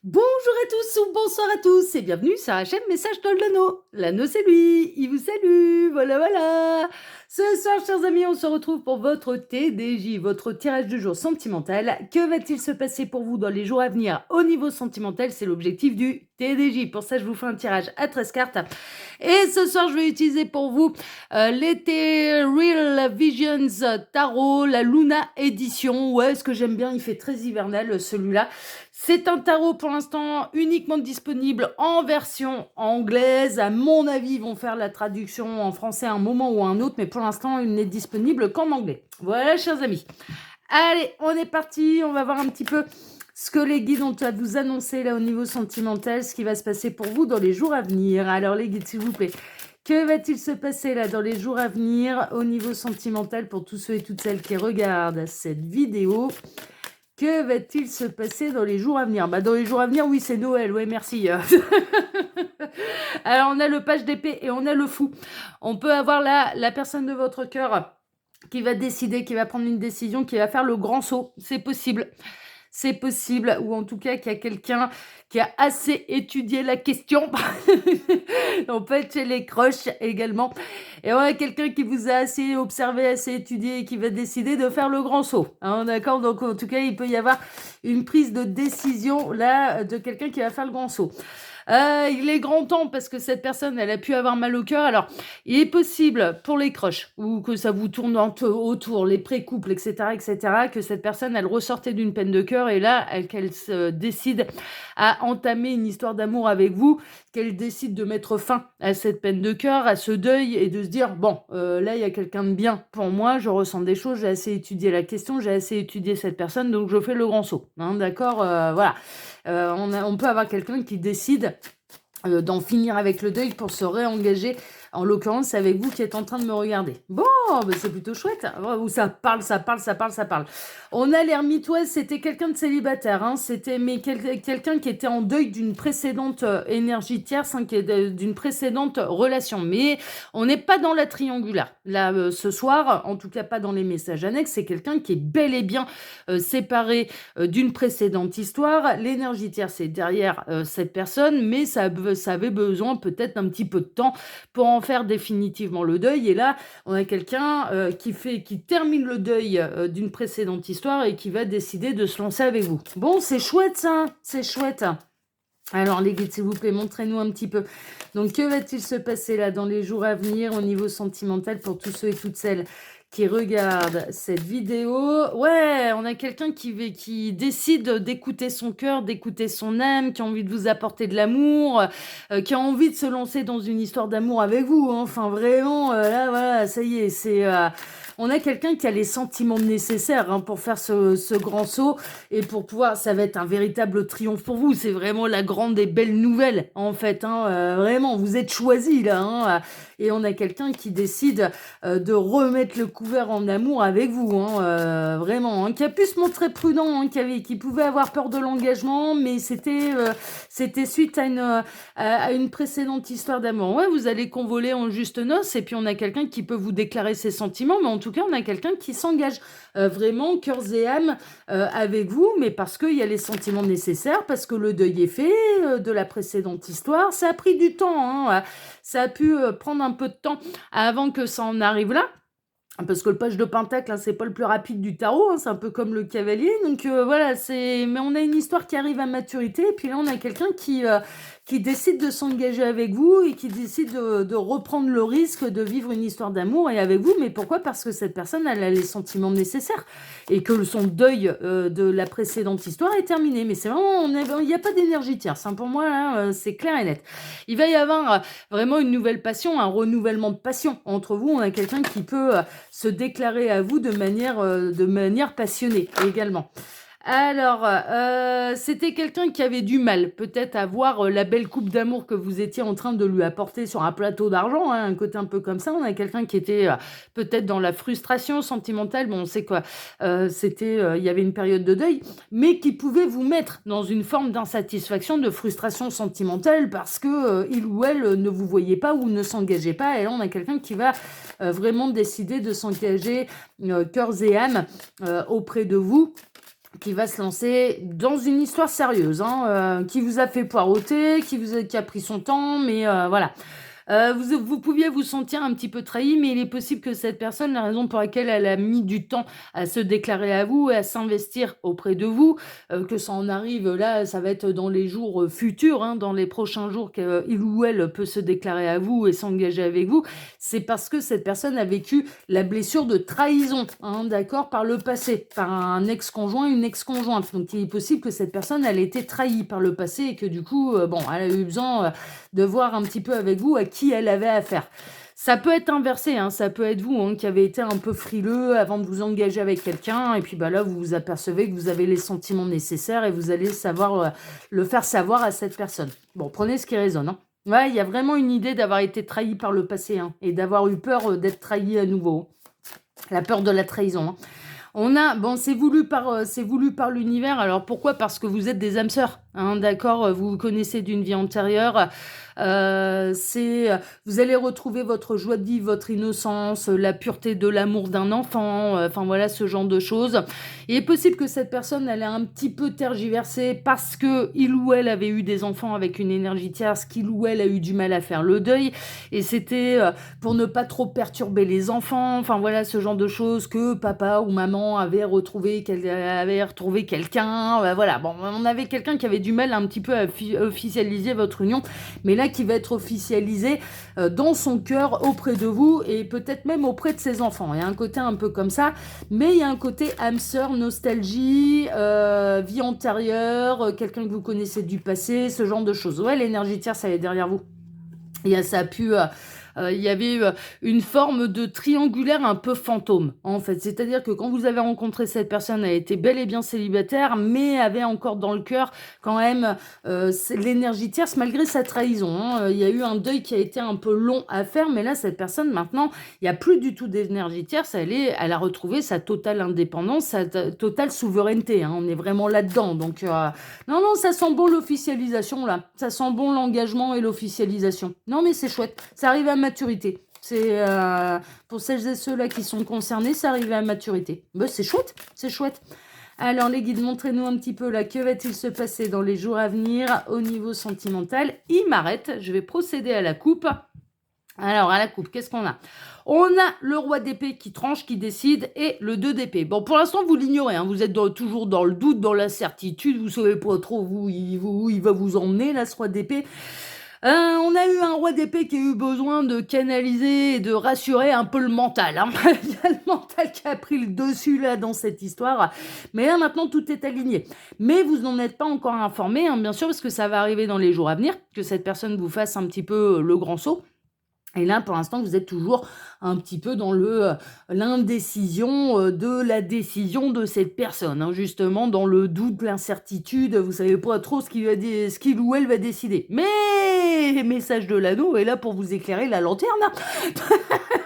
Bonjour à tous ou bonsoir à tous et bienvenue sur HM Message de l'Anneau. L'anneau c'est lui, il vous salue, voilà voilà. Ce soir chers amis, on se retrouve pour votre TDJ, votre tirage du jour sentimental. Que va-t-il se passer pour vous dans les jours à venir au niveau sentimental? C'est l'objectif du TDJ. Pour ça je vous fais un tirage à 13 cartes. Et ce soir je vais utiliser pour vous l'été Real Visions Tarot, la Luna Edition. Ouais, ce que j'aime bien, il fait très hivernal celui-là. C'est un tarot pour l'instant uniquement disponible en version anglaise. À mon avis, ils vont faire la traduction en français à un moment ou à un autre, mais pour l'instant, il n'est disponible qu'en anglais. Voilà, chers amis. Allez, on est parti. On va voir un petit peu ce que les guides ont à vous annoncer là au niveau sentimental, ce qui va se passer pour vous dans les jours à venir. Alors les guides, s'il vous plaît, que va-t-il se passer là dans les jours à venir au niveau sentimental pour tous ceux et toutes celles qui regardent cette vidéo? Que va-t-il se passer dans les jours à venir? Dans les jours à venir, oui, c'est Noël, ouais, merci. Alors, on a le page d'épée et on a le fou. On peut avoir la personne de votre cœur qui va décider, qui va prendre une décision, qui va faire le grand saut. C'est possible. C'est possible, ou en tout cas qu'il y a quelqu'un qui a assez étudié la question. On peut être chez les croches également. Et on a quelqu'un qui vous a assez observé, assez étudié et qui va décider de faire le grand saut. Hein, d'accord? Donc en tout cas, il peut y avoir une prise de décision là de quelqu'un qui va faire le grand saut. Il est grand temps parce que cette personne, elle a pu avoir mal au cœur. Alors, il est possible pour les croches ou que ça vous tourne autour, les pré-couples, etc., que cette personne, elle ressortait d'une peine de cœur et là, qu'elle se décide à entamer une histoire d'amour avec vous, qu'elle décide de mettre fin à cette peine de cœur, à ce deuil et de se dire, bon, là, il y a quelqu'un de bien pour moi, je ressens des choses, j'ai assez étudié la question, j'ai assez étudié cette personne, donc je fais le grand saut. Hein, d'accord? Voilà. On peut avoir quelqu'un qui décide d'en finir avec le deuil pour se réengager, en l'occurrence avec vous qui êtes en train de me regarder. Bon, c'est plutôt chouette. Où ça parle. On a l'ermitoise, c'était quelqu'un de célibataire, hein. C'était quelqu'un qui était en deuil d'une précédente énergie tierce, hein, d'une précédente relation. Mais on n'est pas dans la triangulaire. Là, ce soir, en tout cas pas dans les messages annexes, c'est quelqu'un qui est bel et bien séparé d'une précédente histoire. L'énergie tierce est derrière cette personne, mais ça avait besoin peut-être d'un petit peu de temps pour en faire définitivement le deuil. Et là, on a quelqu'un qui termine le deuil d'une précédente histoire et qui va décider de se lancer avec vous. Bon, c'est chouette ça, c'est chouette. Alors les guides, s'il vous plaît, montrez-nous un petit peu. Donc, que va-t-il se passer là dans les jours à venir au niveau sentimental pour tous ceux et toutes celles qui regardent cette vidéo? Ouais, on a quelqu'un qui décide d'écouter son cœur, d'écouter son âme, qui a envie de vous apporter de l'amour, qui a envie de se lancer dans une histoire d'amour avec vous. Hein. Enfin, vraiment, là, voilà, ça y est, on a quelqu'un qui a les sentiments nécessaires hein, pour faire ce grand saut et pour pouvoir, ça va être un véritable triomphe pour vous. C'est vraiment la grande et belle nouvelle en fait. Hein, vraiment, vous êtes choisis là. Hein, et on a quelqu'un qui décide de remettre le couvert en amour avec vous. Hein, vraiment, hein, qui a pu se montrer prudent, hein, qui pouvait avoir peur de l'engagement, mais c'était suite à une précédente histoire d'amour. Ouais, vous allez convoler en juste noces et puis on a quelqu'un qui peut vous déclarer ses sentiments, mais en tout cas, on a quelqu'un qui s'engage vraiment cœurs et âme avec vous, mais parce qu'il y a les sentiments nécessaires, parce que le deuil est fait de la précédente histoire. Ça a pris du temps, hein, ça a pu prendre un peu de temps avant que ça en arrive là. Parce que le page de Pentacle, hein, c'est pas le plus rapide du tarot, hein, c'est un peu comme le cavalier. Donc voilà, mais on a une histoire qui arrive à maturité, et puis là on a quelqu'un qui décide de s'engager avec vous et qui décide de reprendre le risque de vivre une histoire d'amour et avec vous. Mais pourquoi? Parce que cette personne, elle a les sentiments nécessaires et que son deuil de la précédente histoire est terminé. Mais c'est vraiment, il n'y a pas d'énergie tierce. Hein, pour moi, là, c'est clair et net. Il va y avoir vraiment une nouvelle passion, un renouvellement de passion entre vous. On a quelqu'un qui peut se déclarer à vous de manière passionnée également. Alors, c'était quelqu'un qui avait du mal, peut-être, à voir la belle coupe d'amour que vous étiez en train de lui apporter sur un plateau d'argent, hein, un côté un peu comme ça. On a quelqu'un qui était peut-être dans la frustration sentimentale. Bon, on sait quoi. Il y avait une période de deuil, mais qui pouvait vous mettre dans une forme d'insatisfaction, de frustration sentimentale parce que il ou elle ne vous voyait pas ou ne s'engageait pas. Et là, on a quelqu'un qui va vraiment décider de s'engager cœurs et âme auprès de vous. qui va se lancer dans une histoire sérieuse, hein, qui vous a fait poireauter, qui a pris son temps, mais voilà. Vous pouviez vous sentir un petit peu trahi, mais il est possible que cette personne, la raison pour laquelle elle a mis du temps à se déclarer à vous et à s'investir auprès de vous, que ça en arrive là, ça va être dans les jours, futurs, hein, dans les prochains jours qu'il ou elle peut se déclarer à vous et s'engager avec vous, c'est parce que cette personne a vécu la blessure de trahison, hein, d'accord? Par le passé, par un ex-conjoint, une ex-conjointe. Donc il est possible que cette personne, elle ait été trahie par le passé et que du coup, bon, elle a eu besoin, de voir un petit peu avec vous à qui elle avait affaire. Ça peut être inversé, hein, ça peut être vous, hein, qui avez été un peu frileux avant de vous engager avec quelqu'un, et puis bah là, vous vous apercevez que vous avez les sentiments nécessaires et vous allez savoir le faire savoir à cette personne. Bon, prenez ce qui résonne. Hein. Ouais, il y a vraiment une idée d'avoir été trahi par le passé, hein, et d'avoir eu peur d'être trahi à nouveau. La peur de la trahison. Hein. On a, bon, c'est voulu par l'univers. Alors pourquoi? Parce que vous êtes des âmes sœurs, hein, d'accord? Vous vous connaissez d'une vie antérieure. Vous allez retrouver votre joie de vivre, votre innocence, la pureté de l'amour d'un enfant. Enfin voilà, ce genre de choses. Il est possible que cette personne, elle ait un petit peu tergiversé parce que il ou elle avait eu des enfants avec une énergie tierce, qu'il ou elle a eu du mal à faire le deuil, et c'était pour ne pas trop perturber les enfants. Enfin voilà, ce genre de choses que papa ou maman avait retrouvé quelqu'un. Voilà, bon, on avait quelqu'un qui avait du mal un petit peu à officialiser votre union, mais là qui va être officialisé dans son cœur auprès de vous et peut-être même auprès de ses enfants. Il y a un côté un peu comme ça, mais il y a un côté âme sœur, nostalgie, vie antérieure, quelqu'un que vous connaissez du passé, ce genre de choses. Ouais, l'énergie tierce, elle est derrière vous. Et ça a pu... il y avait une forme de triangulaire un peu fantôme, en fait. C'est-à-dire que quand vous avez rencontré cette personne, elle était bel et bien célibataire, mais avait encore dans le cœur quand même l'énergie tierce, malgré sa trahison. Hein. Il y a eu un deuil qui a été un peu long à faire, mais là, cette personne, maintenant, il n'y a plus du tout d'énergie tierce. Elle a retrouvé sa totale indépendance, sa totale souveraineté. Hein. On est vraiment là-dedans. Donc, non, ça sent bon l'officialisation, là. Ça sent bon l'engagement et l'officialisation. Non, mais c'est chouette. Ça arrive à maturité. C'est pour celles et ceux-là qui sont concernés, ça arrive à maturité. Ben, c'est chouette, c'est chouette. Alors les guides, montrez-nous un petit peu là, que va-t-il se passer dans les jours à venir au niveau sentimental? Il m'arrête, je vais procéder à la coupe. Alors à la coupe, qu'est-ce qu'on a? On a le roi d'épée qui tranche, qui décide, et le 2 d'épée. Bon, pour l'instant, vous l'ignorez, hein, vous êtes toujours dans le doute, dans l'incertitude, vous savez pas trop où il va vous emmener, là, ce roi d'épée. On a eu un roi d'épée qui a eu besoin de canaliser et de rassurer un peu le mental. Hein. Il y a le mental qui a pris le dessus là dans cette histoire. Mais là maintenant tout est aligné. Mais vous n'en êtes pas encore informé, hein, bien sûr, parce que ça va arriver dans les jours à venir, que cette personne vous fasse un petit peu le grand saut. Et là, pour l'instant, vous êtes toujours un petit peu dans l'indécision de la décision de cette personne. Hein, justement, dans le doute, l'incertitude, vous savez pas trop ce qu'il ou elle va décider. Mais message de l'anneau est là pour vous éclairer la lanterne.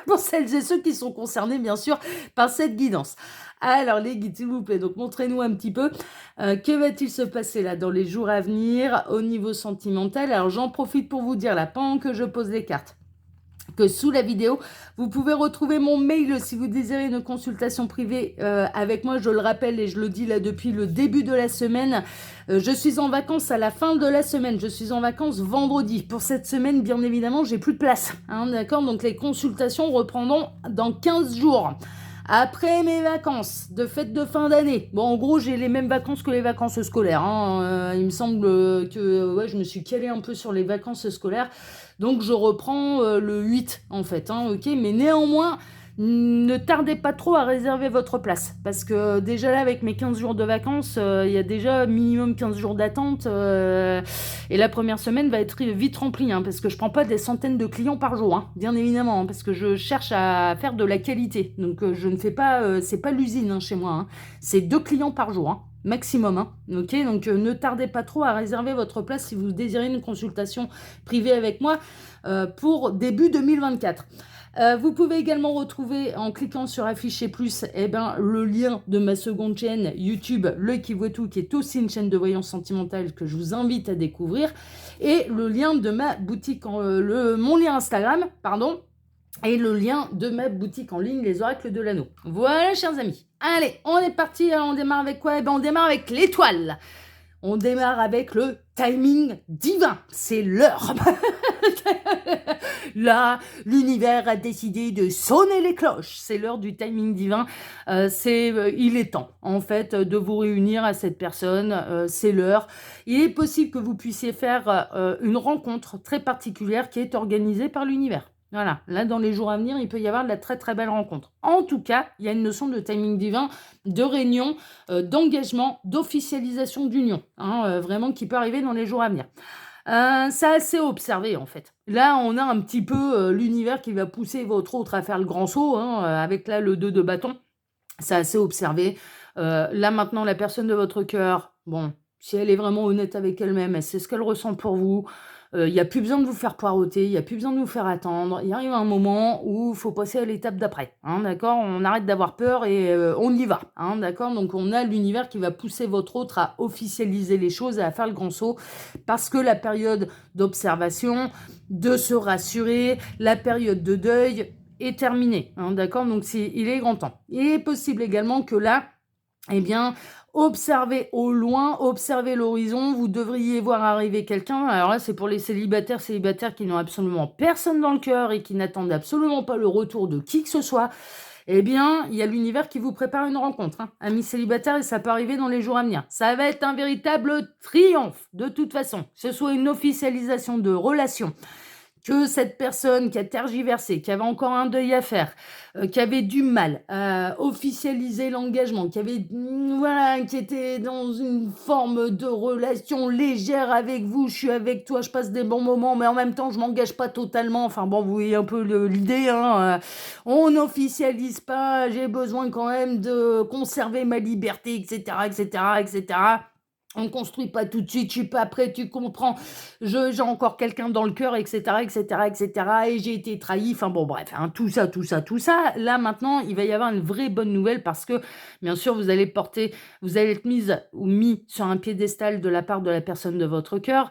Pour celles et ceux qui sont concernés, bien sûr, par cette guidance. Alors, les guides, s'il vous plaît, donc montrez-nous un petit peu que va-t-il se passer là dans les jours à venir au niveau sentimental. Alors, j'en profite pour vous dire là, pendant que je pose les cartes, que sous la vidéo, vous pouvez retrouver mon mail si vous désirez une consultation privée avec moi. Je le rappelle et je le dis là depuis le début de la semaine. Je suis en vacances à la fin de la semaine. Je suis en vacances vendredi. Pour cette semaine, bien évidemment, j'ai plus de place. Hein, d'accord? Donc les consultations reprendront dans 15 jours. Après mes vacances de fête de fin d'année, bon en gros j'ai les mêmes vacances que les vacances scolaires, hein. Il me semble que ouais, je me suis calée un peu sur les vacances scolaires, donc je reprends le 8 en fait, hein, ok, mais néanmoins ne tardez pas trop à réserver votre place, parce que déjà là avec mes 15 jours de vacances, il y a déjà minimum 15 jours d'attente, et la première semaine va être vite remplie, hein, parce que je prends pas des centaines de clients par jour, hein, bien évidemment, hein, parce que je cherche à faire de la qualité, donc je ne fais pas, c'est pas l'usine hein, chez moi, hein, c'est 2 clients par jour, hein, maximum, hein, ok, donc ne tardez pas trop à réserver votre place si vous désirez une consultation privée avec moi pour début 2024. Vous pouvez également retrouver en cliquant sur afficher plus le lien de ma seconde chaîne YouTube, L'Œil qui voit tout, qui est aussi une chaîne de voyance sentimentale que je vous invite à découvrir, et le lien de ma boutique, mon lien Instagram, pardon, et le lien de ma boutique en ligne, les oracles de l'anneau. Voilà, chers amis. Allez, on est parti. Alors, on démarre avec quoi? Eh ben, on démarre avec l'étoile. On démarre avec le timing divin. C'est l'heure. Là, l'univers a décidé de sonner les cloches. C'est l'heure du timing divin. Il est temps, en fait, de vous réunir à cette personne. C'est l'heure. Il est possible que vous puissiez faire une rencontre très particulière qui est organisée par l'univers. Voilà, là dans les jours à venir, il peut y avoir de la très très belle rencontre. En tout cas, il y a une notion de timing divin, de réunion, d'engagement, d'officialisation d'union, hein, vraiment qui peut arriver dans les jours à venir. C'est assez observé en fait. Là, on a un petit peu l'univers qui va pousser votre autre à faire le grand saut, hein, avec là le 2 de bâton. C'est assez observé. Là maintenant, la personne de votre cœur, bon, si elle est vraiment honnête avec elle-même, elle sait ce qu'elle ressent pour vous. Il n'y a plus besoin de vous faire poireauter, il n'y a plus besoin de vous faire attendre. Il arrive un moment où il faut passer à l'étape d'après, hein, d'accord? On arrête d'avoir peur et on y va, hein, d'accord? Donc on a l'univers qui va pousser votre autre à officialiser les choses et à faire le grand saut parce que la période d'observation, de se rassurer, la période de deuil est terminée, hein, d'accord? Donc il est grand temps. Il est possible également que là, eh bien, observez au loin, observez l'horizon, vous devriez voir arriver quelqu'un. Alors là, c'est pour les célibataires qui n'ont absolument personne dans le cœur et qui n'attendent absolument pas le retour de qui que ce soit. Eh bien, il y a l'univers qui vous prépare une rencontre, hein. Amis célibataires, et ça peut arriver dans les jours à venir. Ça va être un véritable triomphe, de toute façon. Que ce soit une officialisation de relation, que cette personne qui a tergiversé, qui avait encore un deuil à faire, qui avait du mal à officialiser l'engagement, voilà, qui était dans une forme de relation légère avec vous, je suis avec toi, je passe des bons moments, mais en même temps, je m'engage pas totalement. Enfin bon, vous voyez un peu l'idée, hein. On n'officialise pas, j'ai besoin quand même de conserver ma liberté, etc., etc., etc. On construit pas tout de suite, je suis pas prêt, tu comprends, j'ai encore quelqu'un dans le cœur, etc., etc., etc., et j'ai été trahi, enfin bon, bref, hein, tout ça, là, maintenant, il va y avoir une vraie bonne nouvelle parce que, bien sûr, vous allez être mise ou mis sur un piédestal de la part de la personne de votre cœur,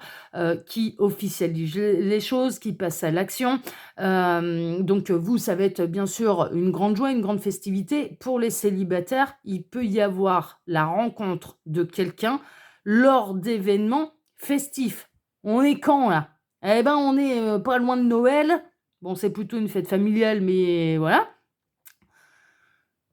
qui officialise les choses, qui passe à l'action, donc vous, ça va être bien sûr une grande joie, une grande festivité. Pour les célibataires, il peut y avoir la rencontre de quelqu'un lors d'événements festifs. On est quand là? Eh ben, on est pas loin de Noël. Bon, c'est plutôt une fête familiale, mais voilà.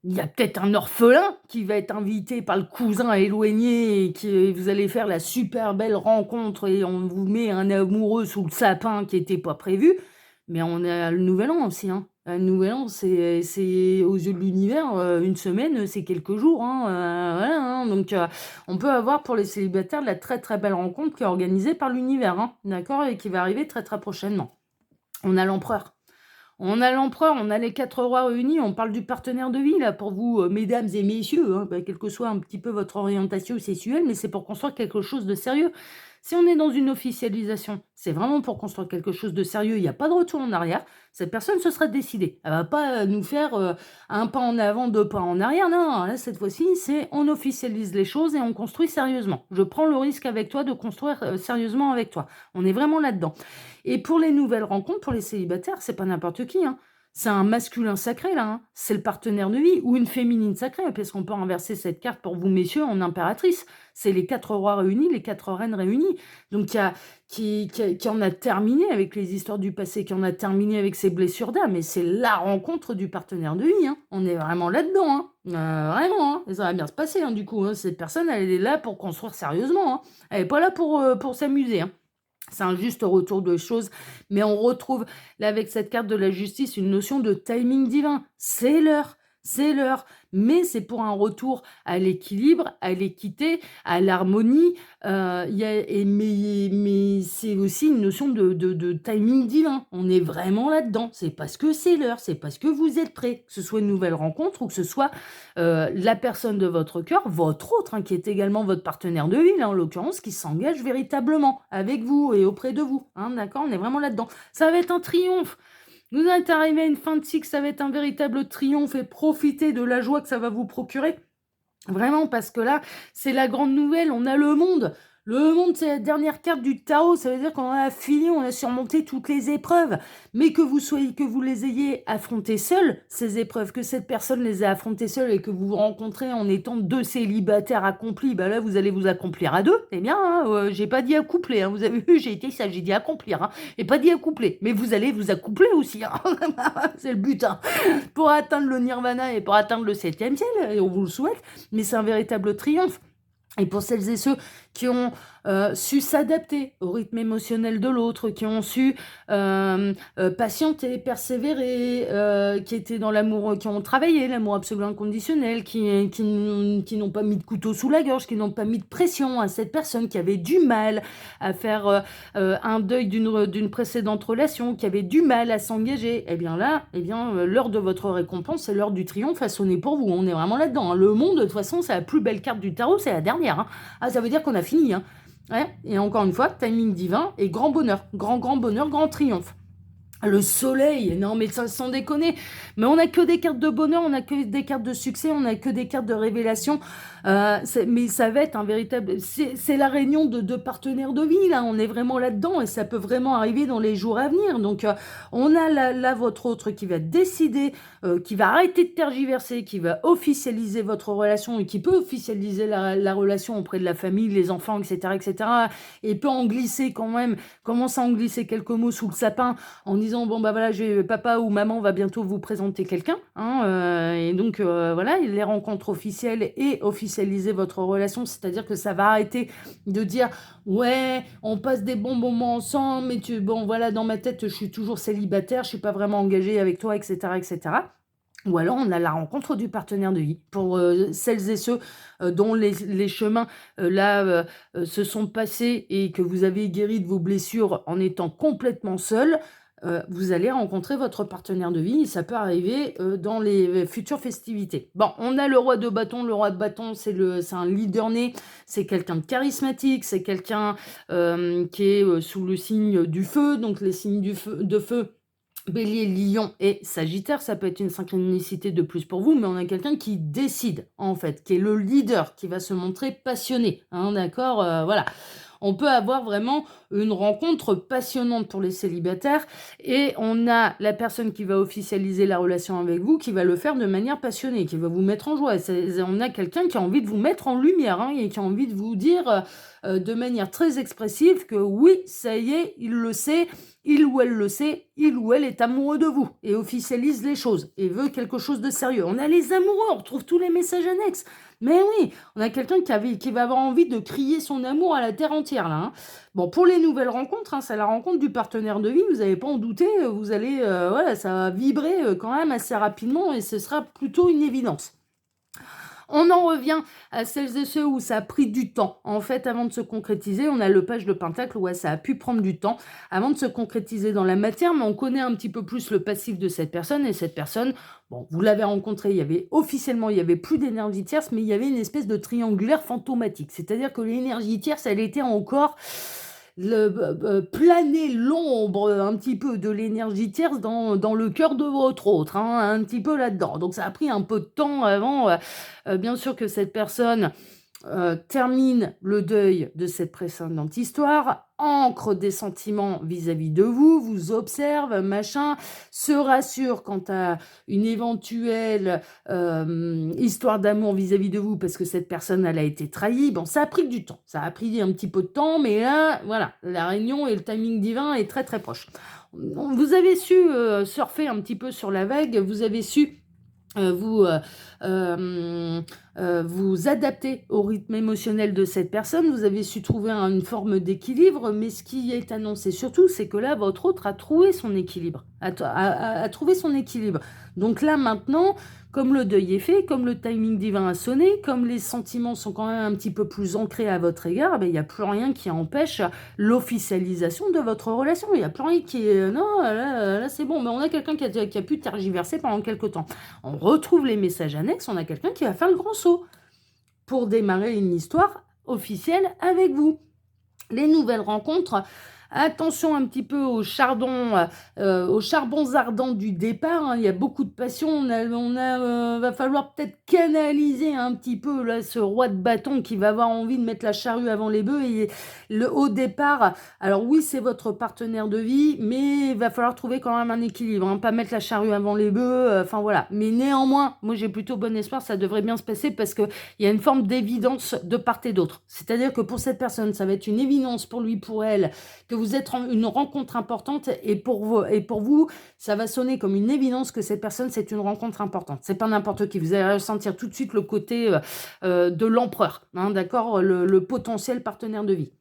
Il y a peut-être un orphelin qui va être invité par le cousin éloigné et qui vous allez faire la super belle rencontre et on vous met un amoureux sous le sapin qui était pas prévu. Mais on a le nouvel an aussi, hein. Le nouvel an, c'est aux yeux de l'univers, une semaine, c'est quelques jours, hein, voilà, hein. Donc on peut avoir pour les célibataires de la très, très belle rencontre qui est organisée par l'univers, hein, d'accord? Et qui va arriver très, très prochainement. On a l'empereur. On a l'empereur, on a les 4 rois réunis, on parle du partenaire de vie là pour vous, mesdames et messieurs, hein, quelle que soit un petit peu votre orientation sexuelle, mais c'est pour construire quelque chose de sérieux. Si on est dans une officialisation, c'est vraiment pour construire quelque chose de sérieux, il n'y a pas de retour en arrière, cette personne se sera décidée. Elle va pas nous faire un pas en avant, 2 pas en arrière, non, là cette fois-ci, c'est on officialise les choses et on construit sérieusement. Je prends le risque avec toi de construire sérieusement avec toi. On est vraiment là-dedans. Et pour les nouvelles rencontres, pour les célibataires, c'est pas n'importe qui, hein. C'est un masculin sacré, là, hein. C'est le partenaire de vie ou une féminine sacrée, parce qu'on peut renverser cette carte pour vous, messieurs, en impératrice. C'est les 4 rois réunis, les 4 reines réunies. Donc, qui en a terminé avec les histoires du passé, qui en a terminé avec ses blessures d'âme. Et c'est la rencontre du partenaire de vie, hein. On est vraiment là-dedans, hein. Vraiment, hein. Et ça va bien se passer, hein, du coup, hein. Cette personne, elle est là pour construire sérieusement, hein. Elle est pas là pour s'amuser, hein. C'est un juste retour de choses, mais on retrouve là avec cette carte de la justice une notion de timing divin. C'est l'heure, mais c'est pour un retour à l'équilibre, à l'équité, à l'harmonie. Mais c'est aussi une notion de timing divin. On est vraiment là-dedans. C'est parce que c'est l'heure, c'est parce que vous êtes prêts, que ce soit une nouvelle rencontre ou que ce soit la personne de votre cœur, votre autre, hein, qui est également votre partenaire de vie, là, en l'occurrence, qui s'engage véritablement avec vous et auprès de vous, hein, d'accord? On est vraiment là-dedans. Ça va être un triomphe. Vous êtes arrivé à une fin de cycle, ça va être un véritable triomphe et profitez de la joie que ça va vous procurer. Vraiment, parce que là, c'est la grande nouvelle, on a le monde. Le monde, c'est la dernière carte du tarot, ça veut dire qu'on a fini, on a surmonté toutes les épreuves. Mais que vous les ayez affrontées seules, ces épreuves, que cette personne les ait affrontées seule et que vous vous rencontrez en étant deux célibataires accomplis, bah là, vous allez vous accomplir à deux. Eh bien, hein, j'ai pas dit accoupler, hein, vous avez vu, j'ai été sage, j'ai dit accomplir, hein, j'ai pas dit accoupler. Mais vous allez vous accoupler aussi, hein. C'est le but, hein, pour atteindre le nirvana et pour atteindre le septième ciel, et on vous le souhaite. Mais c'est un véritable triomphe. Et pour celles et ceux qui ont su s'adapter au rythme émotionnel de l'autre, qui ont su patienter, persévérer, qui étaient dans l'amour, qui ont travaillé l'amour absolu inconditionnel, qui n'ont pas mis de couteau sous la gorge, qui n'ont pas mis de pression à cette personne, qui avait du mal à faire un deuil d'une précédente relation, qui avait du mal à s'engager, eh bien là, l'heure de votre récompense, c'est l'heure du triomphe à sonner pour vous. On est vraiment là-dedans, hein. Le monde, de toute façon, c'est la plus belle carte du tarot, c'est la dernière, hein. Ah, ça veut dire qu'on a fini, hein. Ouais. Et encore une fois, timing divin et grand bonheur, grand triomphe. Le soleil, non mais ça, sans déconner, mais on n'a que des cartes de bonheur, on n'a que des cartes de succès, on n'a que des cartes de révélation, mais ça va être un véritable, c'est la réunion de deux partenaires de vie, là, on est vraiment là-dedans, et ça peut vraiment arriver dans les jours à venir, donc on a là votre autre qui va décider, qui va arrêter de tergiverser, qui va officialiser votre relation, et qui peut officialiser la relation auprès de la famille, les enfants, etc., et peut en glisser quand même, commence à en glisser quelques mots sous le sapin, en disant bon bah voilà, papa ou maman va bientôt vous présenter quelqu'un, hein, et donc voilà, les rencontres officielles et officialiser votre relation, c'est-à-dire que ça va arrêter de dire ouais, on passe des bons moments ensemble, mais bon voilà, dans ma tête je suis toujours célibataire, je suis pas vraiment engagée avec toi, etc. Ou alors on a la rencontre du partenaire de vie. Pour celles et ceux dont les chemins se sont passés et que vous avez guéri de vos blessures en étant complètement seul, vous allez rencontrer votre partenaire de vie, et ça peut arriver dans les futures festivités. Bon, on a le roi de bâton. Le roi de bâton, c'est un leader né, c'est quelqu'un de charismatique, c'est quelqu'un qui est sous le signe du feu, donc les signes de feu. Bélier, Lion et Sagittaire, ça peut être une synchronicité de plus pour vous, mais on a quelqu'un qui décide, en fait, qui est le leader, qui va se montrer passionné, hein, d'accord, voilà. On peut avoir vraiment une rencontre passionnante pour les célibataires, et on a la personne qui va officialiser la relation avec vous, qui va le faire de manière passionnée, qui va vous mettre en joie. On a quelqu'un qui a envie de vous mettre en lumière, hein, et qui a envie de vous dire de manière très expressive que oui, ça y est, il le sait, il ou elle le sait, il ou elle est amoureux de vous et officialise les choses et veut quelque chose de sérieux. On a les amoureux, on retrouve tous les messages annexes. Mais oui, on a quelqu'un qui va avoir envie de crier son amour à la terre entière, là, hein. Bon, pour les nouvelles rencontres, hein, c'est la rencontre du partenaire de vie, vous n'allez pas en douter, vous allez, voilà, ça va vibrer quand même assez rapidement et ce sera plutôt une évidence. On en revient à celles et ceux où ça a pris du temps. En fait, avant de se concrétiser, on a le page de Pentacle où ça a pu prendre du temps avant de se concrétiser dans la matière, mais on connaît un petit peu plus le passif de cette personne. Et cette personne, bon, vous l'avez rencontrée, il y avait plus d'énergie tierce, mais il y avait une espèce de triangulaire fantomatique. C'est-à-dire que l'énergie tierce, elle était encore planer l'ombre un petit peu de l'énergie tierce dans le cœur de votre autre, hein, un petit peu là-dedans. Donc ça a pris un peu de temps avant, bien sûr, que cette personne termine le deuil de cette précédente histoire, ancre des sentiments vis-à-vis de vous, vous observe, machin, se rassure quant à une éventuelle histoire d'amour vis-à-vis de vous parce que cette personne, elle a été trahie. Bon, ça a pris du temps, ça a pris un petit peu de temps, mais là, voilà, la réunion et le timing divin est très très proche. Vous avez su surfer un petit peu sur la vague, vous avez su vous adapter au rythme émotionnel de cette personne, vous avez su trouver une forme d'équilibre, mais ce qui est annoncé surtout, c'est que là, votre autre a trouvé son équilibre, a trouvé son équilibre. Donc là, maintenant, comme le deuil est fait, comme le timing divin a sonné, comme les sentiments sont quand même un petit peu plus ancrés à votre égard, il n'y a plus rien qui empêche l'officialisation de votre relation. Il n'y a plus rien qui est... non, là c'est bon, mais on a quelqu'un qui a pu tergiverser pendant quelques temps. On retrouve les messages annexes, on a quelqu'un qui va faire le grand saut pour démarrer une histoire officielle avec vous. Les nouvelles rencontres, Attention un petit peu aux charbons ardents du départ, hein. Il y a beaucoup de passion. Va falloir peut-être canaliser un petit peu là ce roi de bâton qui va avoir envie de mettre la charrue avant les bœufs et au départ, alors oui, c'est votre partenaire de vie, mais il va falloir trouver quand même un équilibre, hein, pas mettre la charrue avant les bœufs, enfin voilà. Mais néanmoins, moi j'ai plutôt bon espoir, ça devrait bien se passer parce qu'il y a une forme d'évidence de part et d'autre. C'est-à-dire que pour cette personne, ça va être une évidence pour lui, pour elle, que vous êtes une rencontre importante et pour vous, ça va sonner comme une évidence que cette personne, c'est une rencontre importante. C'est pas n'importe qui. Vous allez ressentir tout de suite le côté de l'empereur, hein, d'accord, le potentiel partenaire de vie.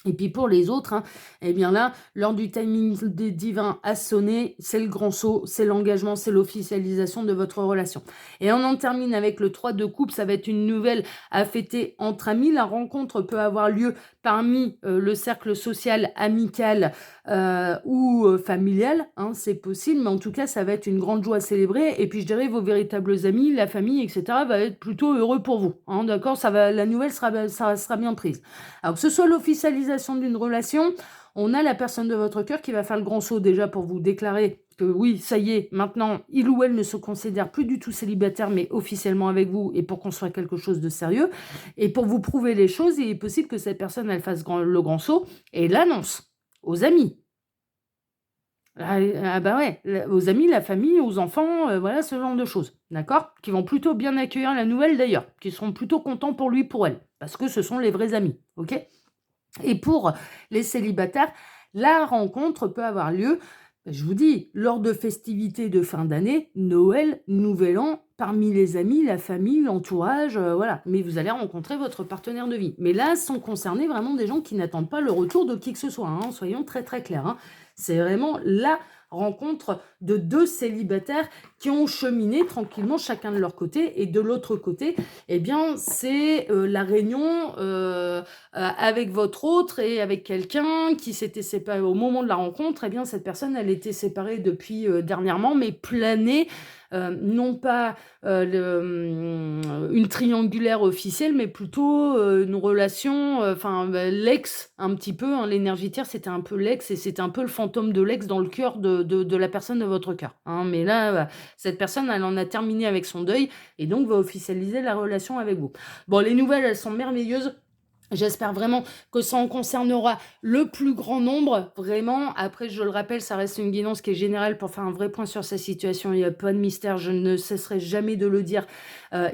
Et puis pour les autres, hein, eh bien là, l'heure du timing divin a sonné, c'est le grand saut, c'est l'engagement, c'est l'officialisation de votre relation. Et on en termine avec le 3 de coupe, ça va être une nouvelle à fêter entre amis. La rencontre peut avoir lieu parmi le cercle social, amical ou familial, hein, c'est possible, mais en tout cas, ça va être une grande joie à célébrer. Et puis je dirais, vos véritables amis, la famille, etc., va être plutôt heureux pour vous, hein, d'accord, la nouvelle sera bien prise. Alors que ce soit l'officialisation d'une relation, on a la personne de votre cœur qui va faire le grand saut déjà pour vous déclarer que oui, ça y est, maintenant, il ou elle ne se considère plus du tout célibataire, mais officiellement avec vous et pour construire quelque chose de sérieux. Et pour vous prouver les choses, il est possible que cette personne, elle fasse le grand saut et l'annonce aux amis. Ah bah ouais, aux amis, la famille, aux enfants, voilà ce genre de choses, d'accord? Qui vont plutôt bien accueillir la nouvelle d'ailleurs, qui seront plutôt contents pour lui, pour elle, parce que ce sont les vrais amis, OK? Et pour les célibataires, la rencontre peut avoir lieu, je vous dis, lors de festivités de fin d'année, Noël, Nouvel An, parmi les amis, la famille, l'entourage, voilà. Mais vous allez rencontrer votre partenaire de vie. Mais là, sont concernés vraiment des gens qui n'attendent pas le retour de qui que ce soit, hein, soyons très très clairs, hein. C'est vraiment la rencontre de 2 célibataires qui ont cheminé tranquillement chacun de leur côté et de l'autre côté, eh bien, c'est, la réunion, avec votre autre et avec quelqu'un qui s'était séparé au moment de la rencontre. Eh bien, cette personne, elle était séparée depuis, dernièrement, mais planait, non pas, une triangulaire officielle, mais plutôt, une relation, enfin, l'ex un petit peu, hein, l'énergie tiers, c'était un peu l'ex et c'était un peu le fantôme de l'ex dans le cœur de la personne de votre cœur, hein. Mais là, cette personne, elle en a terminé avec son deuil et donc va officialiser la relation avec vous. Bon, les nouvelles, elles sont merveilleuses. J'espère vraiment que ça en concernera le plus grand nombre, vraiment. Après, je le rappelle, ça reste une guidance qui est générale pour faire un vrai point sur sa situation. Il n'y a pas de mystère, je ne cesserai jamais de le dire.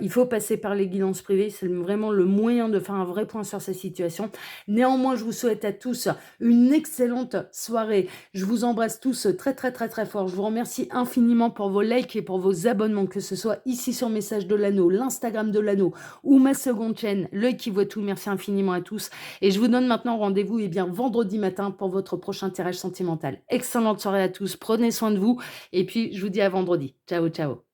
Il faut passer par les guidances privées, c'est vraiment le moyen de faire un vrai point sur sa situation. Néanmoins, je vous souhaite à tous une excellente soirée. Je vous embrasse tous très très très très fort. Je vous remercie infiniment pour vos likes et pour vos abonnements, que ce soit ici sur Message de l'Anneau, l'Instagram de l'Anneau ou ma seconde chaîne, L'Œil qui voit tout. Merci infiniment à tous. Et je vous donne maintenant rendez-vous vendredi matin pour votre prochain tirage sentimental. Excellente soirée à tous, prenez soin de vous et puis je vous dis à vendredi. Ciao, ciao.